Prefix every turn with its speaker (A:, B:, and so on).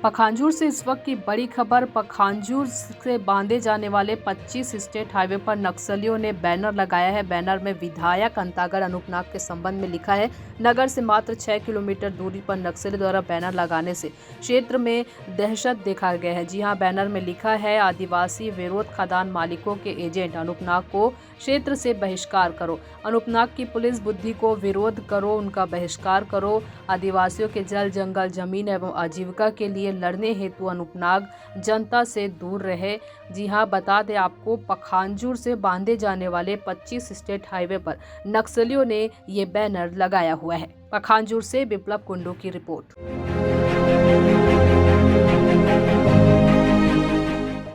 A: पखांजूर से इस वक्त की बड़ी खबर। पखांजूर से बांधे जाने वाले 25 स्टेट हाईवे पर नक्सलियों ने बैनर लगाया है। बैनर में विधायक अंतागढ़ अनूपनाग के संबंध में लिखा है। नगर से मात्र 6 किलोमीटर दूरी पर नक्सलियों द्वारा बैनर लगाने से क्षेत्र में दहशत देखा गया है। जी हां, बैनर में लिखा है, आदिवासी विरोध खदान मालिकों के एजेंट अनूपनाग को क्षेत्र से बहिष्कार करो। अनूपनाग की पुलिस बुद्धि को विरोध करो, उनका बहिष्कार करो। आदिवासियों के जल जंगल जमीन एवं आजीविका के लिए लड़ने हेतु अनूपनाग जनता से दूर रहे। जी हां, बता दें आपको, पखांजूर से बांधे जाने वाले 25 स्टेट हाईवे पर नक्सलियों ने ये बैनर लगाया हुआ है। पखांजूर से विप्लव कुंडू की रिपोर्ट।